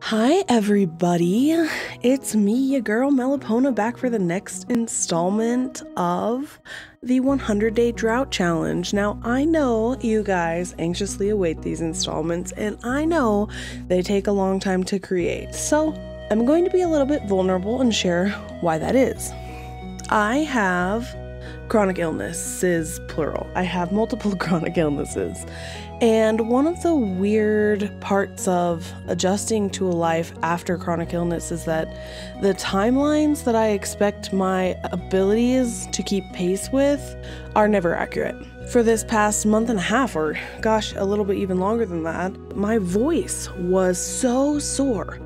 Hi everybody, it's me, your girl Melipona, back for the next installment of the 100-day drought challenge. Now, I know you guys anxiously await these installments, and I know they take a long time to create, so I'm going to be a little bit vulnerable and share why that is. I have chronic illnesses, plural. I have multiple chronic illnesses. And one of the weird parts of adjusting to a life after chronic illness is that the timelines that I expect my abilities to keep pace with are never accurate. For this past month and a half, or gosh, a little bit even longer than that, my voice was so sore.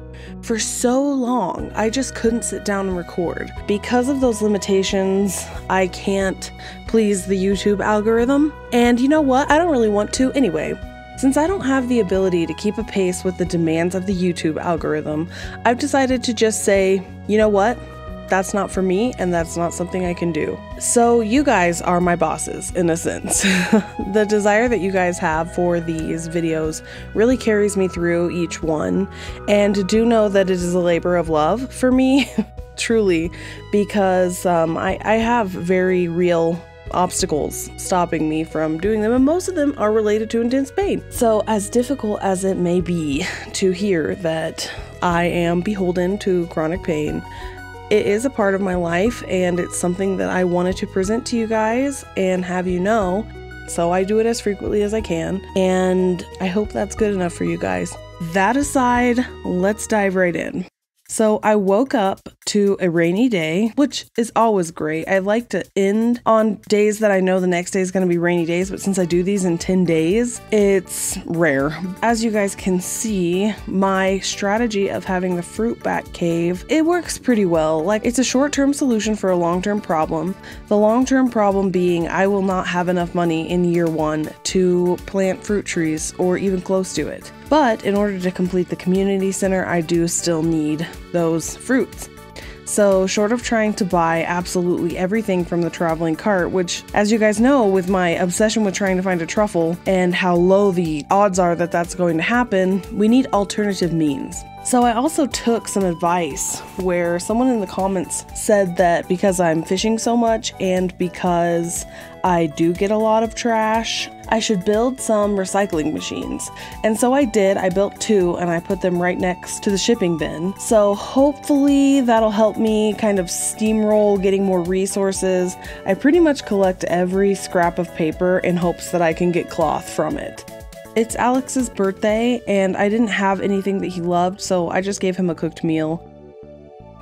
For so long, I just couldn't sit down and record. Because of those limitations, I can't please the YouTube algorithm. And you know what? I don't really want to anyway. Since I don't have the ability to keep a pace with the demands of the YouTube algorithm, I've decided to just say, you know what? That's not for me, and that's not something I can do. So you guys are my bosses, in a sense. The desire that you guys have for these videos really carries me through each one, and do know that it is a labor of love for me, truly, because I have very real obstacles stopping me from doing them, and most of them are related to intense pain. So as difficult as it may be to hear that I am beholden to chronic pain, it is a part of my life, and it's something that I wanted to present to you guys and have you know, so I do it as frequently as I can, and I hope that's good enough for you guys. That aside, let's dive right in. So I woke up to a rainy day, which is always great. I like to end on days that I know the next day is going to be rainy days, but since I do these in 10 days, it's rare. As you guys can see, my strategy of having the fruit bat cave, it works pretty well. Like, it's a short-term solution for a long-term problem. The long-term problem being I will not have enough money in year one to plant fruit trees or even close to it. But in order to complete the community center, I do still need those fruits. So short of trying to buy absolutely everything from the traveling cart, which, as you guys know, with my obsession with trying to find a truffle and how low the odds are that that's going to happen, we need alternative means. So I also took some advice where someone in the comments said that because I'm fishing so much and because I do get a lot of trash, I should build some recycling machines. And so I did. I built 2 and I put them right next to the shipping bin. So hopefully that'll help me kind of steamroll getting more resources. I pretty much collect every scrap of paper in hopes that I can get cloth from it. It's Alex's birthday, and I didn't have anything that he loved, so I just gave him a cooked meal.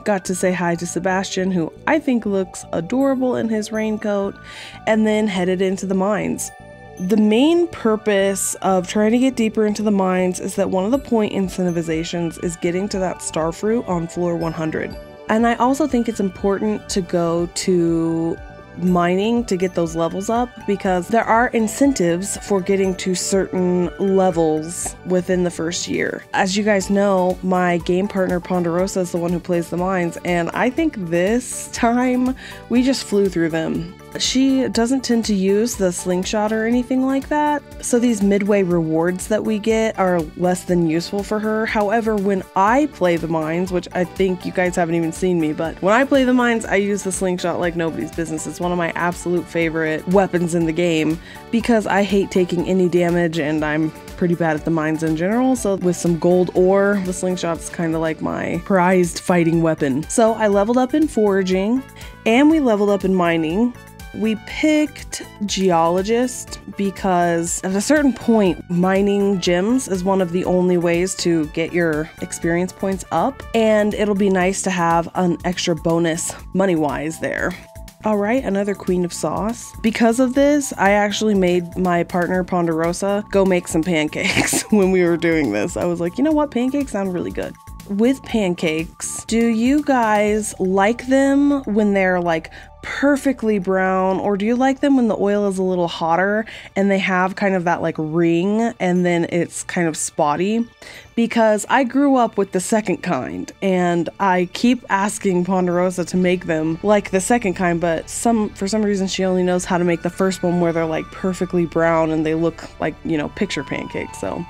Got to say hi to Sebastian, who I think looks adorable in his raincoat, and then headed into the mines. The main purpose of trying to get deeper into the mines is that one of the point incentivizations is getting to that star fruit on floor 100. And I also think it's important to go to mining to get those levels up, because there are incentives for getting to certain levels within the first year. As you guys know, my game partner Ponderosa is the one who plays the mines, and I think this time we just flew through them. She doesn't tend to use the slingshot or anything like that, so these midway rewards that we get are less than useful for her. However, when I play the mines, which I think you guys haven't even seen me, but when I play the mines, I use the slingshot like nobody's business. It's one of my absolute favorite weapons in the game because I hate taking any damage and I'm pretty bad at the mines in general, so with some gold ore, the slingshot's kind of like my prized fighting weapon. So I leveled up in foraging and we leveled up in mining. We picked geologist because at a certain point, mining gems is one of the only ways to get your experience points up, and it'll be nice to have an extra bonus money-wise there. Alright, another queen of sauce. Because of this, I actually made my partner Ponderosa go make some pancakes when we were doing this. I was like, you know what, pancakes sound really good. With pancakes, do you guys like them when they're like perfectly brown, or do you like them when the oil is a little hotter and they have kind of that like ring and then it's kind of spotty? Because I grew up with the second kind and I keep asking Ponderosa to make them like the second kind, but for some reason she only knows how to make the first one where they're like perfectly brown and they look like, you know, picture pancakes. So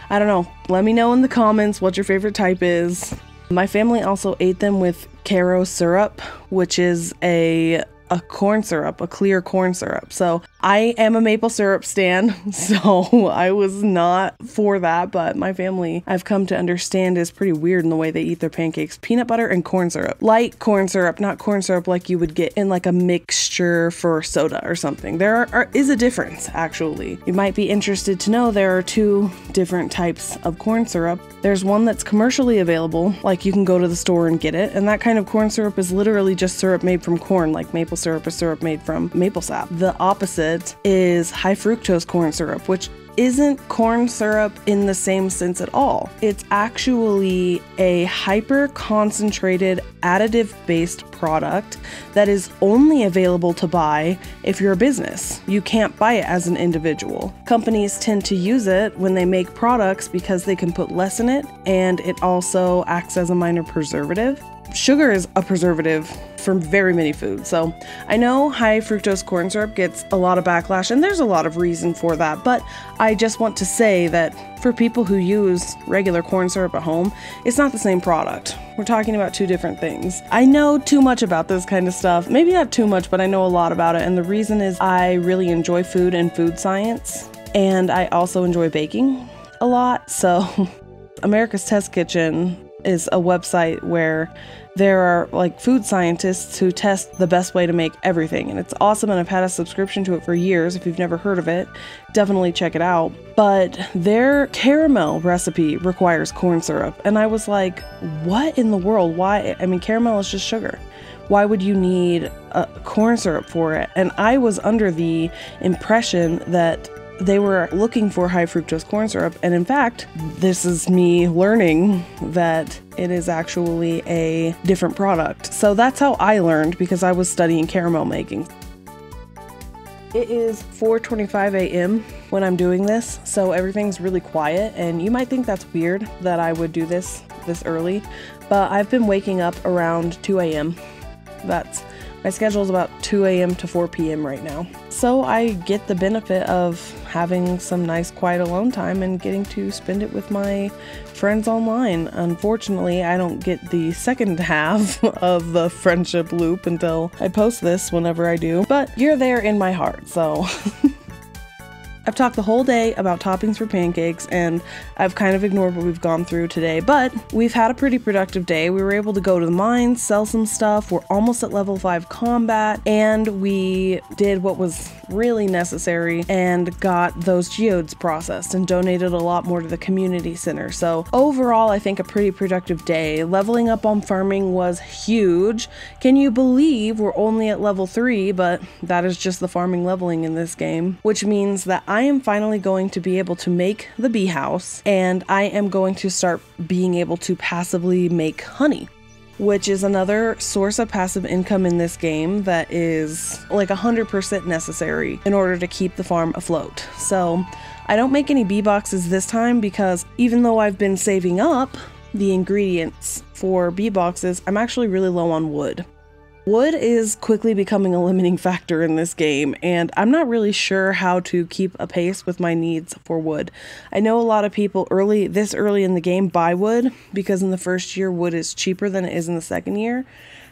I don't know. Let me know in the comments what your favorite type is. My family also ate them with Caro syrup, which is a corn syrup, a clear corn syrup. So I am a maple syrup stan, so I was not for that, but my family, I've come to understand, is pretty weird in the way they eat their pancakes. Peanut butter and corn syrup. Light corn syrup, not corn syrup like you would get in like a mixture for soda or something. There is a difference, actually. You might be interested to know there are two different types of corn syrup. There's one that's commercially available, like you can go to the store and get it, and that kind of corn syrup is literally just syrup made from corn, like maple syrup is syrup made from maple sap. The opposite is high fructose corn syrup, which isn't corn syrup in the same sense at all. It's actually a hyper concentrated additive based product that is only available to buy if you're a business. You can't buy it as an individual. Companies tend to use it when they make products because they can put less in it, and it also acts as a minor preservative. Sugar is a preservative for very many foods. So I know high fructose corn syrup gets a lot of backlash, and there's a lot of reason for that, but I just want to say that for people who use regular corn syrup at home, it's not the same product. We're talking about two different things. I know too much about this kind of stuff. Maybe not too much, but I know a lot about it, and the reason is I really enjoy food and food science, and I also enjoy baking a lot. So America's Test Kitchen is a website where there are like food scientists who test the best way to make everything, and it's awesome, and I've had a subscription to it for years. If you've never heard of it, definitely check it out. But their caramel recipe requires corn syrup, and I was like, what in the world? Why? I mean, caramel is just sugar. Why would you need corn syrup for it? And I was under the impression that they were looking for high fructose corn syrup, and in fact, this is me learning that it is actually a different product. So that's how I learned, because I was studying caramel making. It is 4:25 a.m. when I'm doing this, so everything's really quiet, and you might think that's weird that I would do this early, but I've been waking up around 2 a.m. My schedule is about 2 a.m. to 4 p.m. right now. So I get the benefit of having some nice quiet alone time and getting to spend it with my friends online. Unfortunately, I don't get the second half of the friendship loop until I post this, whenever I do, but you're there in my heart, so. I've talked the whole day about toppings for pancakes, and I've kind of ignored what we've gone through today, but we've had a pretty productive day. We were able to go to the mines, sell some stuff. We're almost at level 5 combat, and we did what was really necessary and got those geodes processed and donated a lot more to the community center. So overall, I think a pretty productive day. Leveling up on farming was huge. Can you believe we're only at level 3, but that is just the farming leveling in this game, which means that I am finally going to be able to make the bee house, and I am going to start being able to passively make honey, which is another source of passive income in this game that is like 100% necessary in order to keep the farm afloat. So I don't make any bee boxes this time, because even though I've been saving up the ingredients for bee boxes, I'm actually really low on wood. Wood is quickly becoming a limiting factor in this game, and I'm not really sure how to keep a pace with my needs for wood. I know a lot of people this early in the game buy wood, because in the first year wood is cheaper than it is in the second year.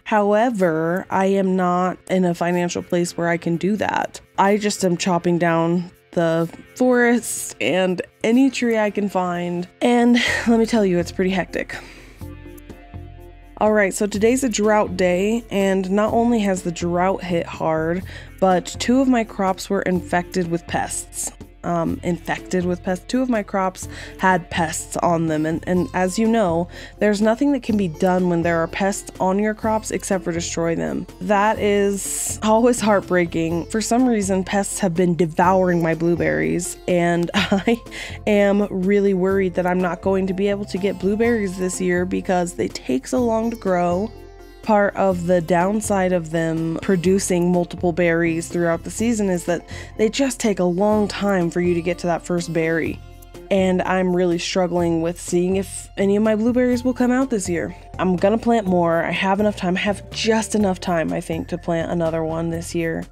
However, I am not in a financial place where I can do that. I just am chopping down the forest and any tree I can find, and let me tell you, it's pretty hectic. Alright, so today's a drought day, and not only has the drought hit hard, but 2 of my crops were infected with pests. 2 of my crops had pests on them, and as you know, there's nothing that can be done when there are pests on your crops except for destroy them. That is always heartbreaking. For some reason, pests have been devouring my blueberries, and I am really worried that I'm not going to be able to get blueberries this year because they take so long to grow. part of the downside of them producing multiple berries throughout the season is that they just take a long time for you to get to that first berry. And I'm really struggling with seeing if any of my blueberries will come out this year. I'm gonna plant more. I have enough time. I have just enough time, I think, to plant another one this year.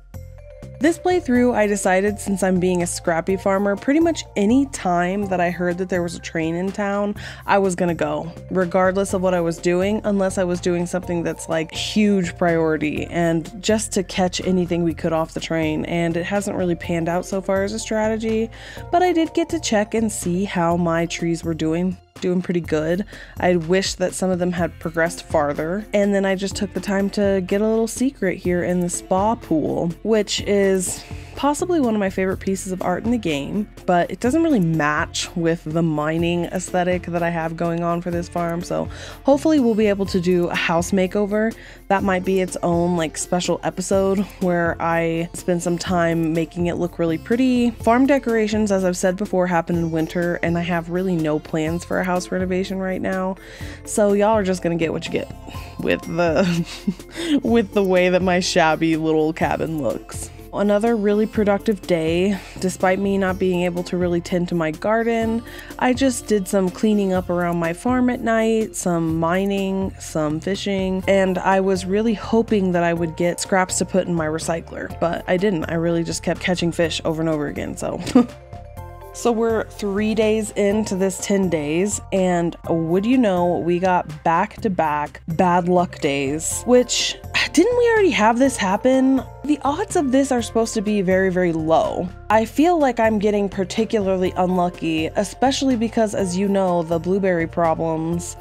This playthrough, I decided, since I'm being a Scrappy farmer, pretty much any time that I heard that there was a train in town, I was gonna go, regardless of what I was doing, unless I was doing something that's like huge priority, and just to catch anything we could off the train. And it hasn't really panned out so far as a strategy, but I did get to check and see how my trees were doing pretty good. I wish that some of them had progressed farther. And then I just took the time to get a little secret here in the spa pool, which is possibly one of my favorite pieces of art in the game, but it doesn't really match with the mining aesthetic that I have going on for this farm. So hopefully we'll be able to do a house makeover. That might be its own like special episode where I spend some time making it look really pretty. Farm decorations, as I've said before, happen in winter, and I have really no plans for a house renovation right now. So y'all are just gonna get what you get with the with the way that my shabby little cabin looks. Another really productive day. Despite me not being able to really tend to my garden, I just did some cleaning up around my farm at night, some mining, some fishing, and I was really hoping that I would get scraps to put in my recycler, but I didn't. I really just kept catching fish over and over again, so So we're 3 days into this 10 days, and would you know, we got back-to-back bad luck days, which, didn't we already have this happen? The odds of this are supposed to be very, very low. I feel like I'm getting particularly unlucky, especially because, as you know, the blueberry problems.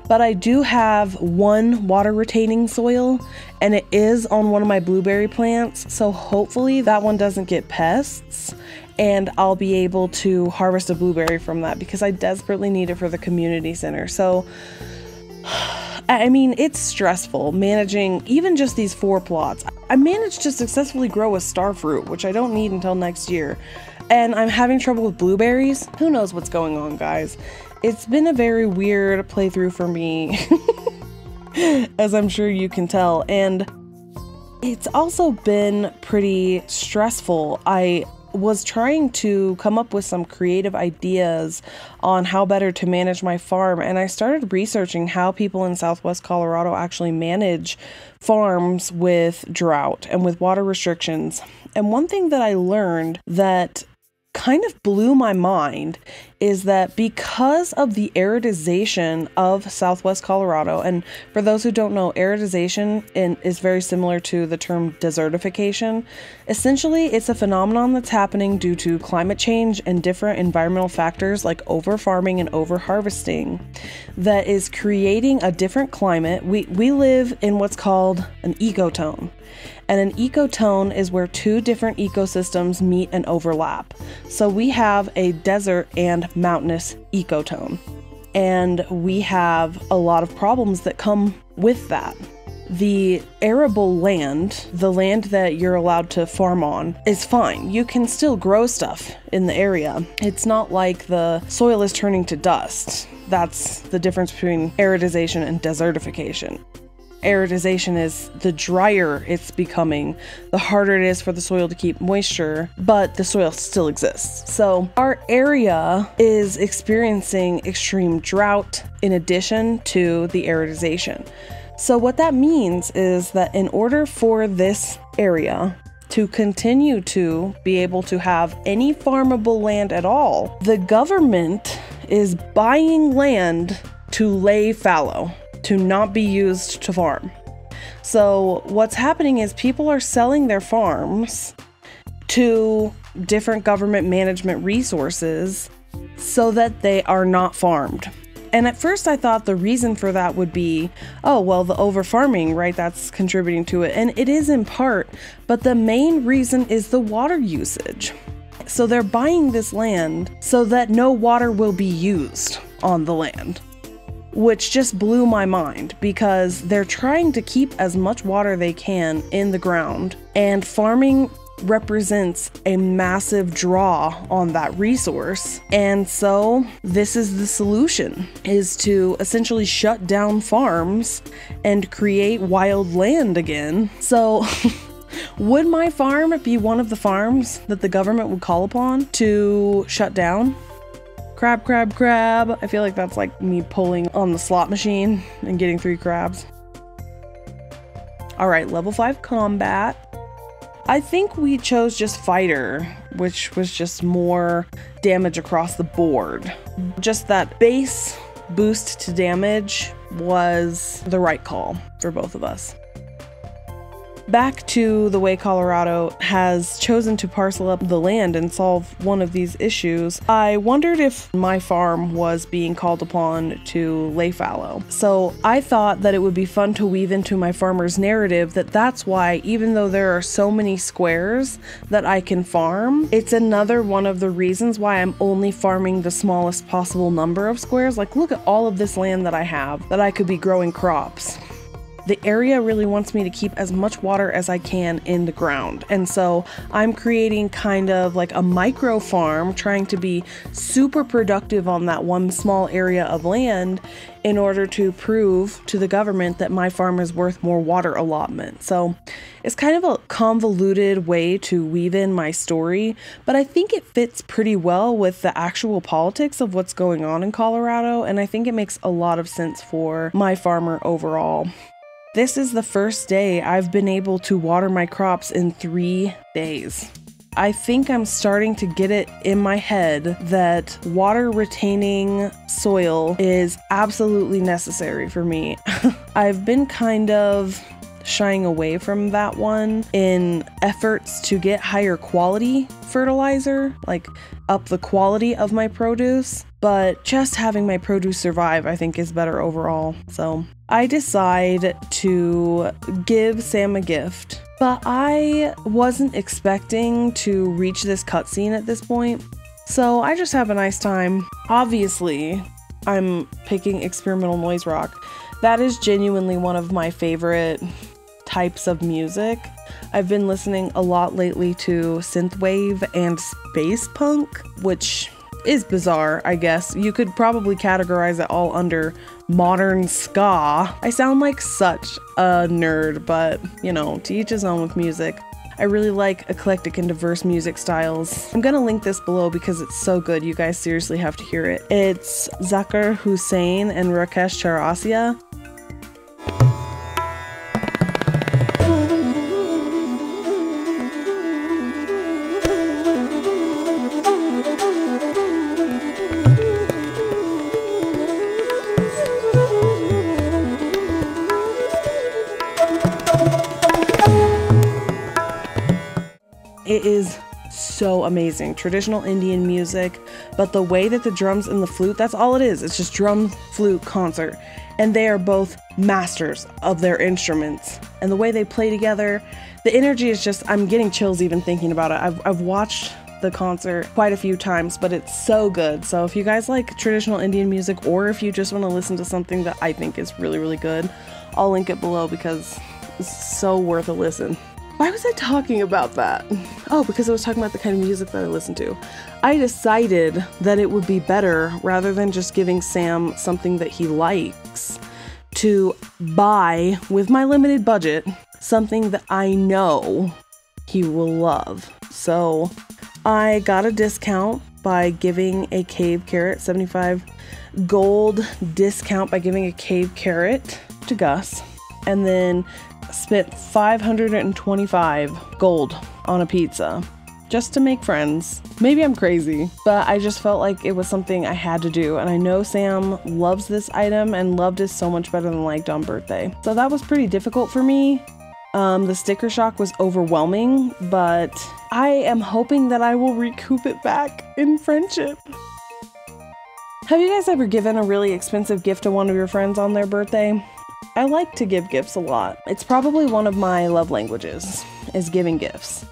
But I do have one water retaining soil, and it is on one of my blueberry plants, so hopefully that one doesn't get pests, and I'll be able to harvest a blueberry from that because I desperately need it for the community center. So, I mean, it's stressful managing even just these 4 plots. I managed to successfully grow a star fruit, which I don't need until next year, and I'm having trouble with blueberries. Who knows what's going on, guys? It's been a very weird playthrough for me, as I'm sure you can tell, and it's also been pretty stressful. I was trying to come up with some creative ideas on how better to manage my farm, and I started researching how people in Southwest Colorado actually manage farms with drought and with water restrictions. And one thing that I learned that kind of blew my mind is that because of the aridization of Southwest Colorado, and for those who don't know, aridization is very similar to the term desertification. Essentially, it's a phenomenon that's happening due to climate change and different environmental factors like over-farming and over-harvesting that is creating a different climate. We live in what's called an ecotone. And an ecotone is where 2 different ecosystems meet and overlap. So we have a desert and mountainous ecotone. And we have a lot of problems that come with that. The arable land, the land that you're allowed to farm on, is fine. You can still grow stuff in the area. It's not like the soil is turning to dust. That's the difference between aridization and desertification. Aridization is the drier it's becoming, the harder it is for the soil to keep moisture, but the soil still exists. So our area is experiencing extreme drought in addition to the aridization. So what that means is that in order for this area to continue to be able to have any farmable land at all, the government is buying land to lay fallow, to not be used to farm. So what's happening is people are selling their farms to different government management resources so that they are not farmed. And at first I thought the reason for that would be, oh, well, the over farming, right? That's contributing to it. And it is in part, but the main reason is the water usage. So they're buying this land so that no water will be used on the land, which just blew my mind because they're trying to keep as much water they can in the ground, and farming represents a massive draw on that resource. And so this is the solution, is to essentially shut down farms and create wild land again. So would my farm be one of the farms that the government would call upon to shut down? Crab, crab, crab. I feel like that's like me pulling on the slot machine and getting 3 crabs. All right, level 5 combat. I think we chose just fighter, which was just more damage across the board. Just that base boost to damage was the right call for both of us. Back to the way Colorado has chosen to parcel up the land and solve one of these issues, I wondered if my farm was being called upon to lay fallow. So I thought that it would be fun to weave into my farmer's narrative that that's why, even though there are so many squares that I can farm, it's another one of the reasons why I'm only farming the smallest possible number of squares. Like, look at all of this land that I have that I could be growing crops. The area really wants me to keep as much water as I can in the ground. And so I'm creating kind of like a micro farm, trying to be super productive on that one small area of land in order to prove to the government that my farm is worth more water allotment. So it's kind of a convoluted way to weave in my story, but I think it fits pretty well with the actual politics of what's going on in Colorado. And I think it makes a lot of sense for my farmer overall. This is the first day I've been able to water my crops in 3 days. I think I'm starting to get it in my head that water retaining soil is absolutely necessary for me. I've been kind of shying away from that one in efforts to get higher quality fertilizer, like up the quality of my produce, but just having my produce survive I think is better overall. So I decide to give Sam a gift, but I wasn't expecting to reach this cutscene at this point, so I just have a nice time. Obviously, I'm picking experimental noise rock. That is genuinely one of my favorite types of music. I've been listening a lot lately to synthwave and space punk, which is bizarre, I guess. You could probably categorize it all under modern ska. I sound like such a nerd, but you know, to each his own with music. I really like eclectic and diverse music styles. I'm gonna link this below because it's so good. You guys seriously have to hear it. It's Zakir Hussain and Rakesh Chaurasia. It is so amazing. Traditional Indian music, but the way that the drums and the flute, that's all it is. It's just drum, flute, concert. And they are both masters of their instruments. And the way they play together, the energy is just, I'm getting chills even thinking about it. I've watched the concert quite a few times, but it's so good. So if you guys like traditional Indian music, or if you just want to listen to something that I think is really, really good, I'll link it below because it's so worth a listen. Why was I talking about that? Oh, because I was talking about the kind of music that I listen to. I decided that it would be better, rather than just giving Sam something that he likes, to buy, with my limited budget, something that I know he will love. So I got a discount by giving a cave carrot, 75 gold discount by giving a cave carrot to Gus, and then spent 525 gold on a pizza just to make friends. Maybe I'm crazy, but I just felt like it was something I had to do, and I know Sam loves this item and loved it so much better than liked on birthday. So that was pretty difficult for me. The sticker shock was overwhelming, but I am hoping that I will recoup it back in friendship. Have you guys ever given a really expensive gift to one of your friends on their birthday? I like to give gifts a lot. It's probably one of my love languages, is giving gifts.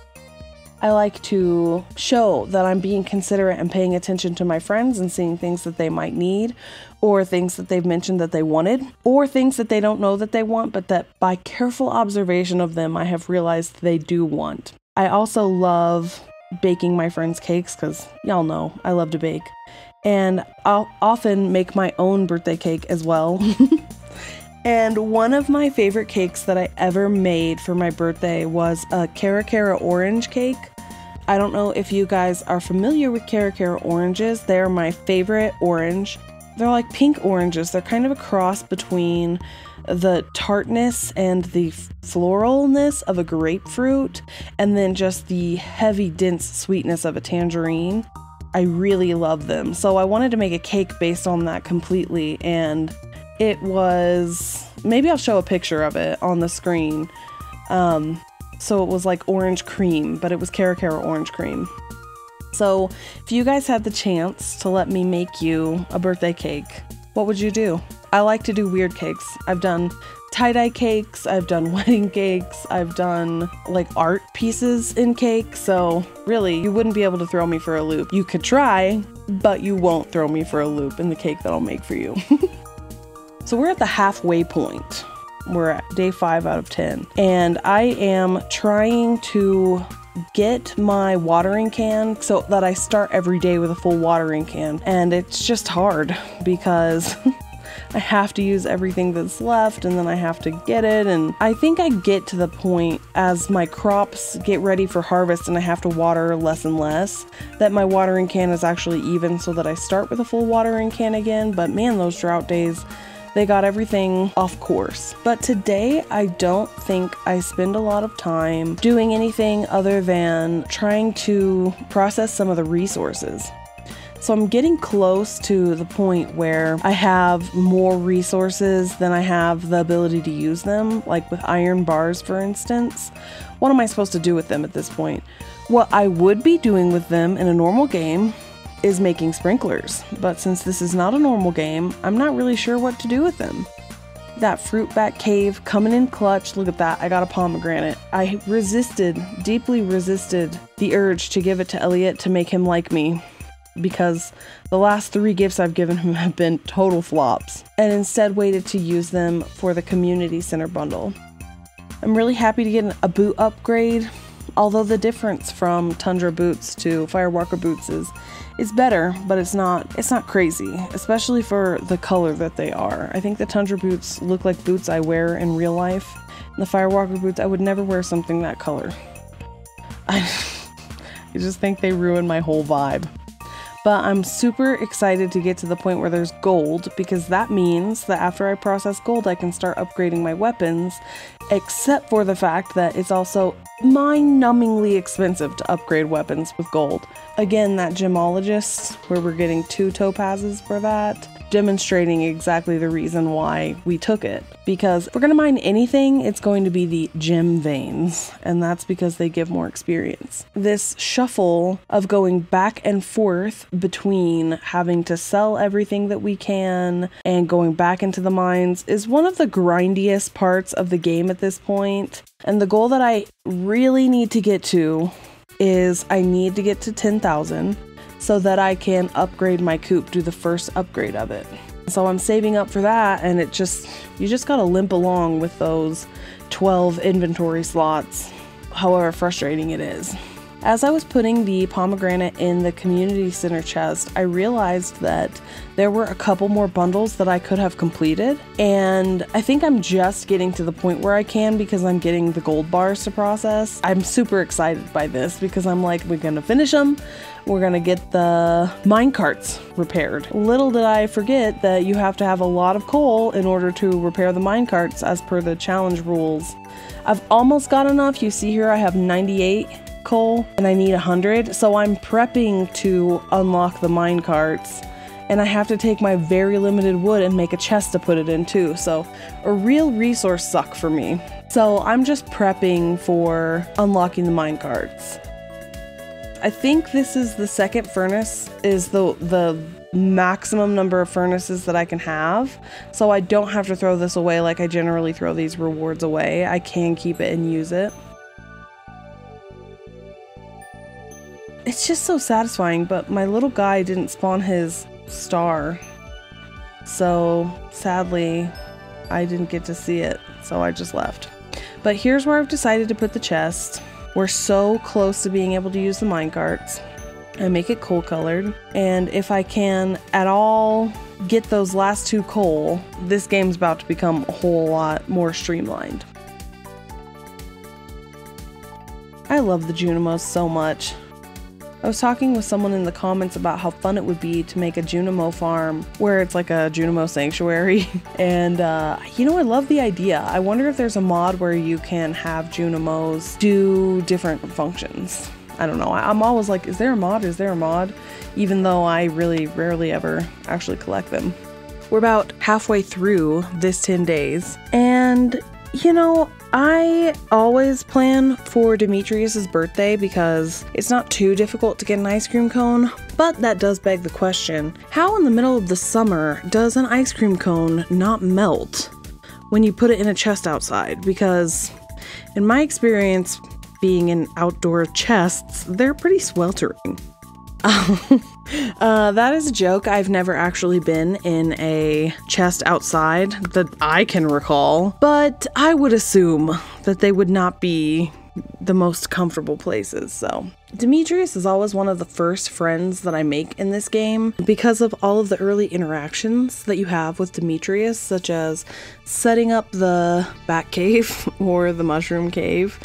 I like to show that I'm being considerate and paying attention to my friends and seeing things that they might need, or things that they've mentioned that they wanted, or things that they don't know that they want, but that by careful observation of them, I have realized they do want. I also love baking my friends' cakes because y'all know I love to bake. And I'll often make my own birthday cake as well. And one of my favorite cakes that I ever made for my birthday was a Cara orange cake. I don't know if you guys are familiar with Cara oranges. They're my favorite orange. They're like pink oranges. They're kind of a cross between the tartness and the floralness of a grapefruit, and then just the heavy, dense sweetness of a tangerine. I really love them. So I wanted to make a cake based on that completely, and it was, maybe I'll show a picture of it on the screen. So it was like orange cream, but it was Cara orange cream. So if you guys had the chance to let me make you a birthday cake, what would you do? I like to do weird cakes. I've done tie-dye cakes, I've done wedding cakes, I've done like art pieces in cake. So really, you wouldn't be able to throw me for a loop. You could try, but you won't throw me for a loop in the cake that I'll make for you. So we're at the halfway point. We're at day 5 out of 10. And I am trying to get my watering can so that I start every day with a full watering can. And it's just hard because I have to use everything that's left and then I have to get it. And I think I get to the point as my crops get ready for harvest and I have to water less and less, that my watering can is actually even so that I start with a full watering can again. But man, those drought days, they got everything off course. But today, I don't think I spend a lot of time doing anything other than trying to process some of the resources. So I'm getting close to the point where I have more resources than I have the ability to use them, like with iron bars, for instance. What am I supposed to do with them at this point? What I would be doing with them in a normal game is making sprinklers, but since this is not a normal game, I'm not really sure what to do with them. That fruit bat cave coming in clutch. Look at that, I got a pomegranate. I deeply resisted the urge to give it to Elliot to make him like me, because the last 3 gifts I've given him have been total flops, and instead waited to use them for the community center bundle. I'm really happy to get a boot upgrade, although the difference from Tundra boots to Firewalker boots is better, but it's not crazy, especially for the color that they are. I think the Tundra boots look like boots I wear in real life, and the Firewalker boots, I would never wear something that color. I just think they ruin my whole vibe. But I'm super excited to get to the point where there's gold, because that means that after I process gold, I can start upgrading my weapons, except for the fact that it's also mind-numbingly expensive to upgrade weapons with gold. Again, that gemologist, where we're getting 2 topazes for that, demonstrating exactly the reason why we took it. Because if we're going to mine anything, it's going to be the gem veins, and that's because they give more experience. This shuffle of going back and forth between having to sell everything that we can and going back into the mines is one of the grindiest parts of the game at this point. And the goal that I really need to get to is I need to get to 10,000 so that I can upgrade my coop, do the first upgrade of it. So I'm saving up for that, and you just gotta limp along with those 12 inventory slots, however frustrating it is. As I was putting the pomegranate in the community center chest, I realized that there were a couple more bundles that I could have completed, and I think I'm just getting to the point where I can because I'm getting the gold bars to process. I'm super excited by this because I'm like, we're gonna finish them, we're gonna get the mine carts repaired. Little did I forget that you have to have a lot of coal in order to repair the mine carts as per the challenge rules. I've almost got enough. You see here I have 98 coal and I need 100, so I'm prepping to unlock the mine carts, and I have to take my very limited wood and make a chest to put it in too, so a real resource suck for me. So I'm just prepping for unlocking the mine carts. I think this is the second furnace, is the maximum number of furnaces that I can have, so I don't have to throw this away like I generally throw these rewards away. I can keep it and use it. It's just so satisfying, but my little guy didn't spawn his star, so sadly I didn't get to see it, so I just left. But here's where I've decided to put the chest. We're so close to being able to use the minecarts. I make it coal colored, and if I can at all get those last 2 coal, this game's about to become a whole lot more streamlined. I love the Junimos so much. I was talking with someone in the comments about how fun it would be to make a Junimo farm where it's like a Junimo sanctuary. And you know, I love the idea. I wonder if there's a mod where you can have Junimos do different functions. I don't know. I'm always like, is there a mod? Is there a mod? Even though I really rarely ever actually collect them. We're about halfway through this 10 days. And, you know, I always plan for Demetrius's birthday because it's not too difficult to get an ice cream cone. But that does beg the question, how in the middle of the summer does an ice cream cone not melt when you put it in a chest outside? Because in my experience, being in outdoor chests, they're pretty sweltering. That is a joke. I've never actually been in a chest outside that I can recall, but I would assume that they would not be the most comfortable places. So Demetrius is always one of the first friends that I make in this game because of all of the early interactions that you have with Demetrius, such as setting up the bat cave or the mushroom cave,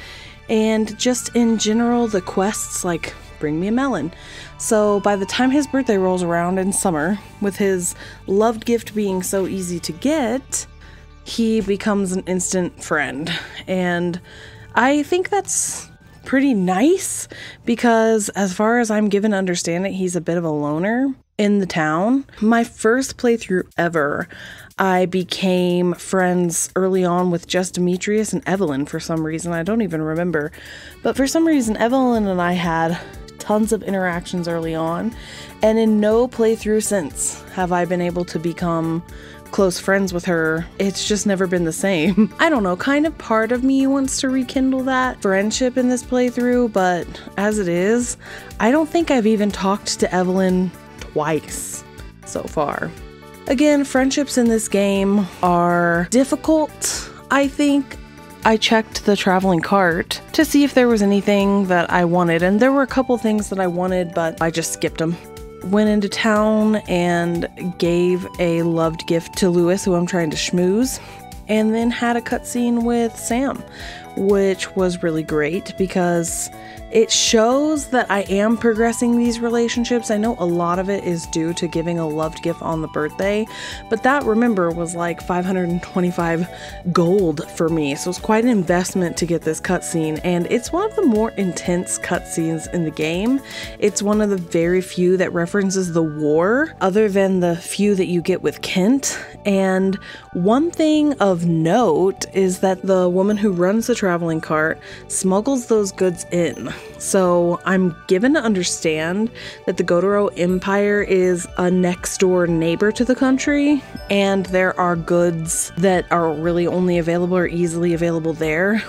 and just in general the quests like bring me a melon. So by the time his birthday rolls around in summer, with his loved gift being so easy to get, he becomes an instant friend. And I think that's pretty nice because as far as I'm given to understand it, he's a bit of a loner in the town. My first playthrough ever, I became friends early on with just Demetrius and Evelyn for some reason. I don't even remember. But for some reason, Evelyn and I had tons of interactions early on, and in no playthrough since have I been able to become close friends with her. It's just never been the same. I don't know, kind of part of me wants to rekindle that friendship in this playthrough, but as it is, I don't think I've even talked to Evelyn twice so far. Again, friendships in this game are difficult, I think. I checked the traveling cart to see if there was anything that I wanted, and there were a couple things that I wanted, but I just skipped them. Went into town and gave a loved gift to Lewis, who I'm trying to schmooze, and then had a cutscene with Sam, which was really great because it shows that I am progressing these relationships. I know a lot of it is due to giving a loved gift on the birthday, but that, remember, was like 525 gold for me, so it's quite an investment to get this cutscene, and it's one of the more intense cutscenes in the game. It's one of the very few that references the war, other than the few that you get with Kent. And one thing of note is that the woman who runs the traveling cart smuggles those goods in. So I'm given to understand that the Godoro Empire is a next door neighbor to the country, and there are goods that are really only available or easily available there.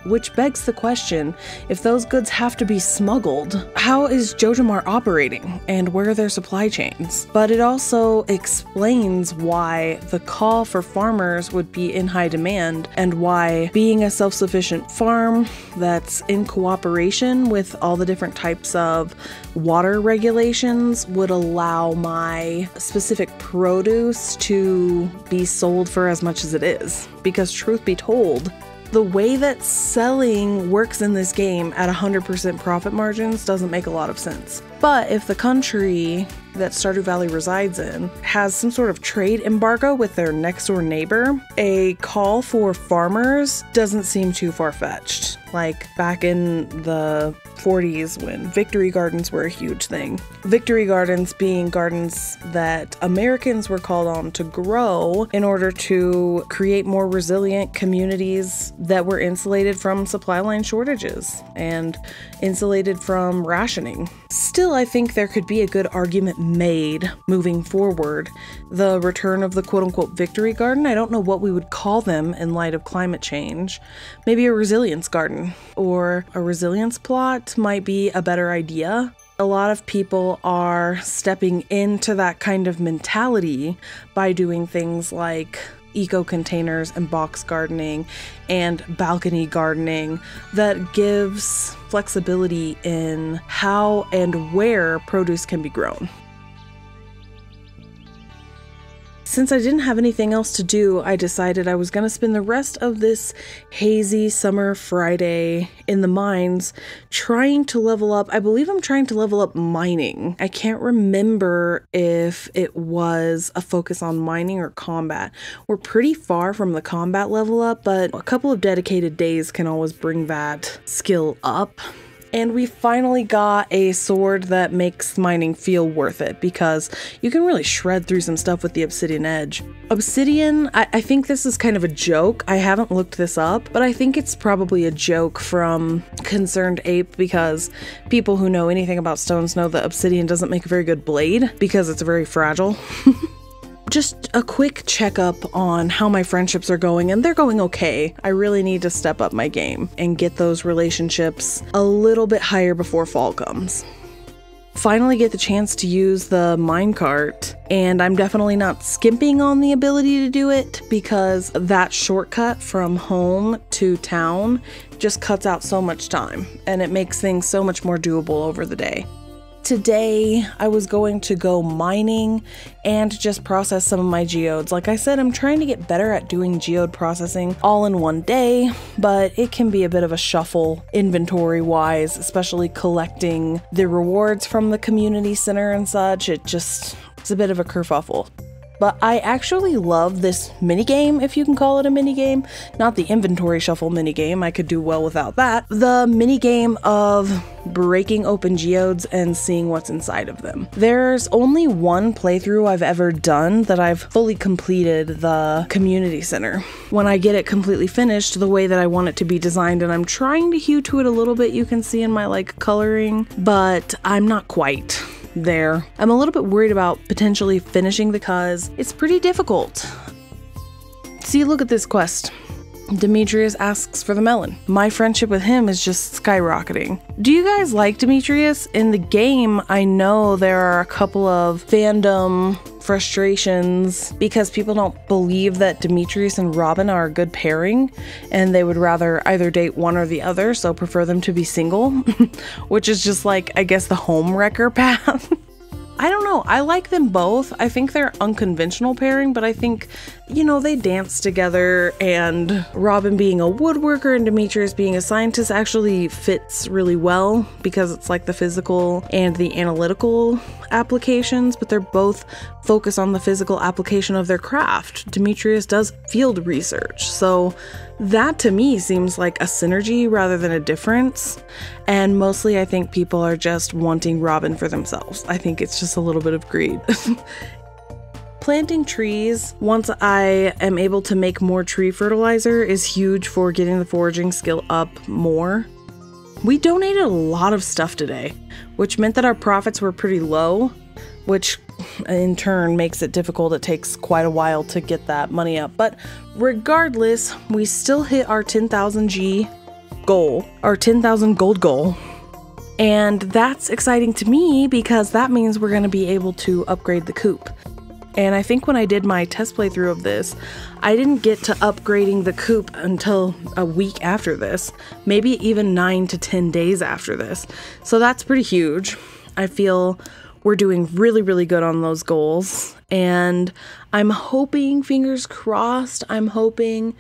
Which begs the question, if those goods have to be smuggled, how is Jojamar operating and where are their supply chains? But it also explains why the call for farmers would be in high demand and why being a self-sufficient farm that's in cooperation with all the different types of water regulations would allow my specific produce to be sold for as much as it is. Because truth be told, the way that selling works in this game at 100% profit margins doesn't make a lot of sense. But if the country that Stardew Valley resides in has some sort of trade embargo with their next door neighbor, a call for farmers doesn't seem too far-fetched. Like back in the 40s when victory gardens were a huge thing. Victory gardens being gardens that Americans were called on to grow in order to create more resilient communities that were insulated from supply line shortages and insulated from rationing. Still, I think there could be a good argument made moving forward. The return of the quote-unquote victory garden, I don't know what we would call them in light of climate change. Maybe a resilience garden or a resilience plot might be a better idea. A lot of people are stepping into that kind of mentality by doing things like eco containers and box gardening and balcony gardening that gives flexibility in how and where produce can be grown. Since I didn't have anything else to do, I decided I was going to spend the rest of this hazy summer Friday in the mines trying to level up. I believe I'm trying to level up mining. I can't remember if it was a focus on mining or combat. We're pretty far from the combat level up, but a couple of dedicated days can always bring that skill up. And we finally got a sword that makes mining feel worth it because you can really shred through some stuff with the obsidian edge. Obsidian, I think this is kind of a joke. I haven't looked this up, but I think it's probably a joke from Concerned Ape because people who know anything about stones know that obsidian doesn't make a very good blade because it's very fragile. Just a quick checkup on how my friendships are going, and they're going okay. I really need to step up my game and get those relationships a little bit higher before fall comes. Finally get the chance to use the minecart, and I'm definitely not skimping on the ability to do it because that shortcut from home to town just cuts out so much time, and it makes things so much more doable over the day. Today, I was going to go mining and just process some of my geodes. Like I said, I'm trying to get better at doing geode processing all in one day, but it can be a bit of a shuffle inventory-wise, especially collecting the rewards from the community center and such. It's a bit of a kerfuffle. But I actually love this minigame, if you can call it a minigame. Not the inventory shuffle minigame, I could do well without that. The minigame of breaking open geodes and seeing what's inside of them. There's only one playthrough I've ever done that I've fully completed the community center. When I get it completely finished the way that I want it to be designed, and I'm trying to hue to it a little bit, you can see in my coloring, but I'm not quite there. I'm a little bit worried about potentially finishing because it's pretty difficult. See, look at this quest. Demetrius asks for the melon. My friendship with him is just skyrocketing. Do you guys like Demetrius? In the game, I know there are a couple of fandom frustrations because people don't believe that Demetrius and Robin are a good pairing and they would rather either date one or the other, so prefer them to be single, which is just I guess the home wrecker path. I don't know, I like them both. I think they're unconventional pairing, but I think, they dance together, and Robin being a woodworker and Demetrius being a scientist actually fits really well because it's the physical and the analytical applications, but they're both focused on the physical application of their craft. Demetrius does field research, so that to me seems like a synergy rather than a difference. And mostly I think people are just wanting Robin for themselves. I think it's just a little bit of greed. Planting trees, once I am able to make more tree fertilizer, is huge for getting the foraging skill up more. We donated a lot of stuff today, which meant that our profits were pretty low, which in turn makes it difficult. It takes quite a while to get that money up. But regardless, we still hit our 10,000 G goal, our 10,000 gold goal. And that's exciting to me because that means we're going to be able to upgrade the coop. And I think when I did my test playthrough of this, I didn't get to upgrading the coop until a week after this, maybe even 9 to 10 days after this. So that's pretty huge. I feel we're doing really, really good on those goals. And I'm hoping, fingers crossed, I'm hoping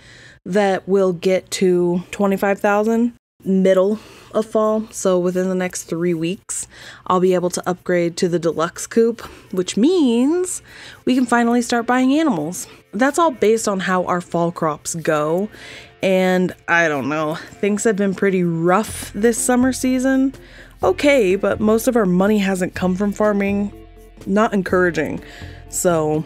that we'll get to 25,000 middle of fall. So within the next 3 weeks, I'll be able to upgrade to the deluxe coop, which means we can finally start buying animals. That's all based on how our fall crops go. And I don't know, things have been pretty rough this summer season. Okay, but most of our money hasn't come from farming. Not encouraging. So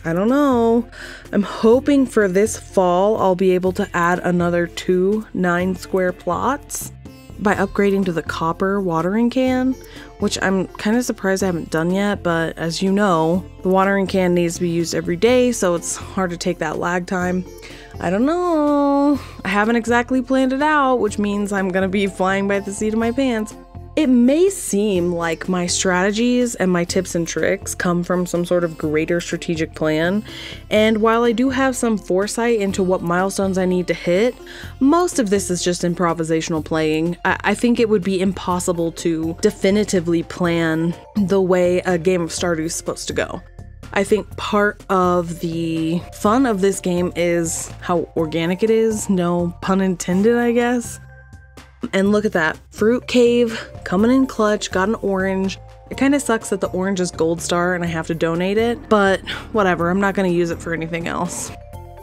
I don't know. I'm hoping for this fall I'll be able to add another 2 9-square plots by upgrading to the copper watering can, which I'm kind of surprised I haven't done yet, but as you know, the watering can needs to be used every day, so it's hard to take that lag time. I don't know. I haven't exactly planned it out, which means I'm gonna be flying by the seat of my pants. It may seem like my strategies and my tips and tricks come from some sort of greater strategic plan, and while I do have some foresight into what milestones I need to hit, most of this is just improvisational playing. I think it would be impossible to definitively plan the way a game of Stardew is supposed to go. I think part of the fun of this game is how organic it is, no pun intended, I guess. And look at that, fruit cave coming in clutch, got an orange. It kind of sucks that the orange is gold star and I have to donate it, but whatever, I'm not going to use it for anything else.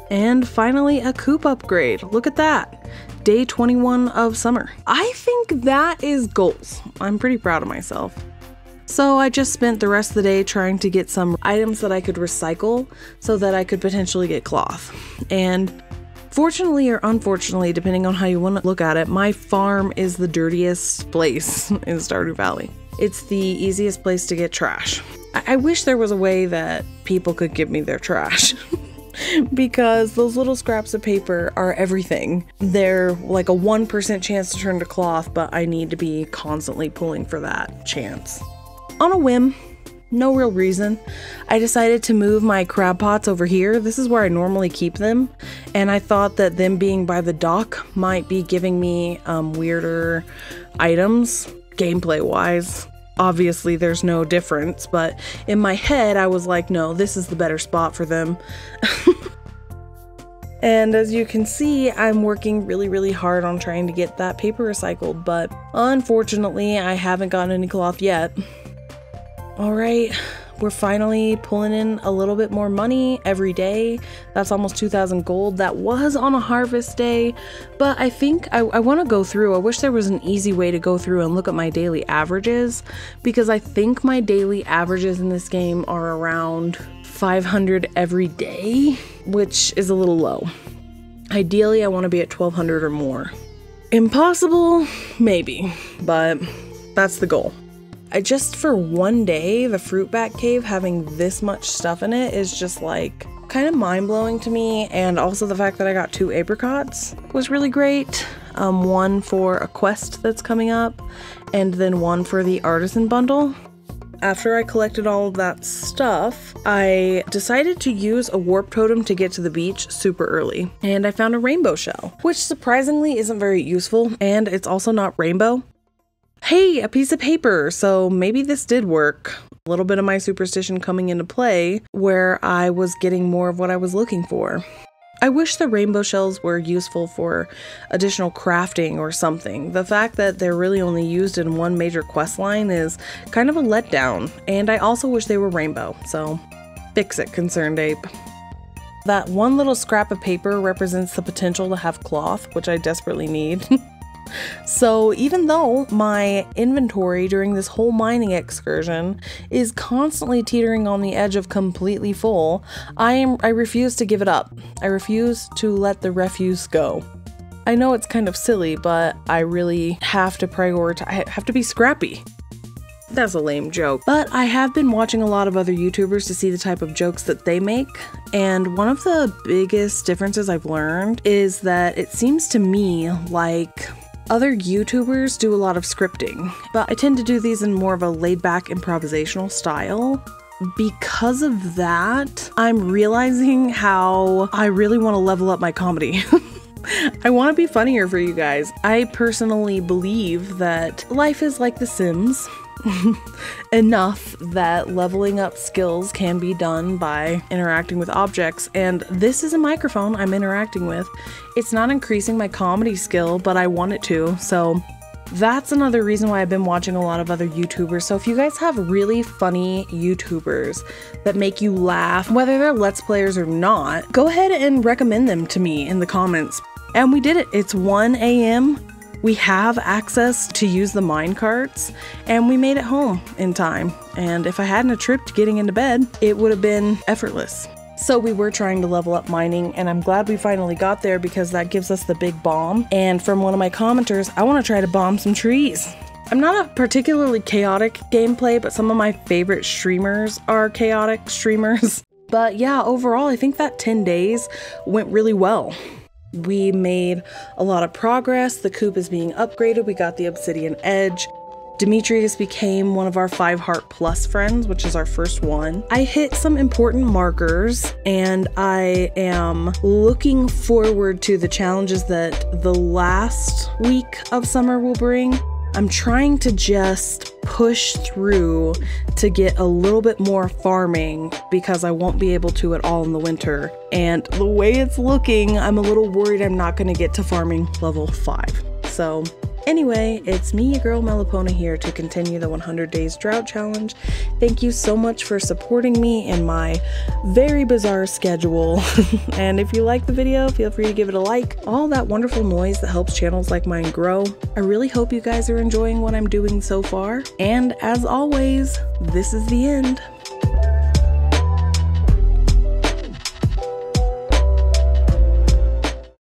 And finally, a coop upgrade. Look at that, day 21 of summer. I think that is goals. I'm pretty proud of myself. So I just spent the rest of the day trying to get some items that I could recycle so that I could potentially get cloth. And fortunately or unfortunately, depending on how you want to look at it, my farm is the dirtiest place in Stardew Valley. It's the easiest place to get trash. I wish there was a way that people could give me their trash because those little scraps of paper are everything. They're like a 1% chance to turn to cloth, but I need to be constantly pulling for that chance. On a whim, no real reason, I decided to move my crab pots over here. This is where I normally keep them, and I thought that them being by the dock might be giving me weirder items, gameplay wise. Obviously there's no difference, but in my head I was like, no, this is the better spot for them. And as you can see, I'm working really hard on trying to get that paper recycled, but unfortunately I haven't gotten any cloth yet. Alright, we're finally pulling in a little bit more money every day. That's almost 2,000 gold. That was on a harvest day, but I think I want to go through. I wish there was an easy way to go through and look at my daily averages, because I think my daily averages in this game are around 500 every day, which is a little low. Ideally, I want to be at 1,200 or more. Impossible? Maybe, but that's the goal. Just for one day, the fruit bat cave having this much stuff in it is just like kind of mind-blowing to me, and also the fact that I got 2 apricots was really great. One for a quest that's coming up, and then one for the artisan bundle. After I collected all of that stuff, I decided to use a warp totem to get to the beach super early, and I found a rainbow shell, which surprisingly isn't very useful, and it's also not rainbow. Hey, a piece of paper, so maybe this did work. A little bit of my superstition coming into play where I was getting more of what I was looking for. I wish the rainbow shells were useful for additional crafting or something. The fact that they're really only used in one major quest line is kind of a letdown, and I also wish they were rainbow, so fix it, Concerned Ape. That one little scrap of paper represents the potential to have cloth, which I desperately need. So even though my inventory during this whole mining excursion is constantly teetering on the edge of completely full, I refuse to give it up. I refuse to let the refuse go. I know it's kind of silly, but I really have to prioritize. I have to be scrappy. That's a lame joke. But I have been watching a lot of other YouTubers to see the type of jokes that they make, and one of the biggest differences I've learned is that it seems to me like other YouTubers do a lot of scripting, but I tend to do these in more of a laid-back improvisational style. Because of that, I'm realizing how I really want to level up my comedy. I want to be funnier for you guys. I personally believe that life is like The Sims. Enough that leveling up skills can be done by interacting with objects, and this is a microphone I'm interacting with. It's not increasing my comedy skill, but I want it to, so that's another reason why I've been watching a lot of other YouTubers. So if you guys have really funny YouTubers that make you laugh, whether they're Let's Players or not, go ahead and recommend them to me in the comments. And we did it. It's 1 a.m. We have access to use the mine carts, and we made it home in time. And if I hadn't a trip to getting into bed, it would have been effortless. So we were trying to level up mining, and I'm glad we finally got there because that gives us the big bomb. And from one of my commenters, I want to try to bomb some trees. I'm not a particularly chaotic gameplay, but some of my favorite streamers are chaotic streamers. But yeah, overall, I think that 10 days went really well. We made a lot of progress. The coop is being upgraded. We got the obsidian edge. Demetrius became one of our 5 Heart Plus friends, which is our first one. I hit some important markers, and I am looking forward to the challenges that the last week of summer will bring. I'm trying to just push through to get a little bit more farming because I won't be able to at all in the winter. And the way it's looking, I'm a little worried I'm not going to get to farming level 5. So anyway, it's me, your girl Melipona, here to continue the 100 Days Drought Challenge. Thank you so much for supporting me in my very bizarre schedule. And if you like the video, feel free to give it a like. All that wonderful noise that helps channels like mine grow. I really hope you guys are enjoying what I'm doing so far. And as always, this is the end.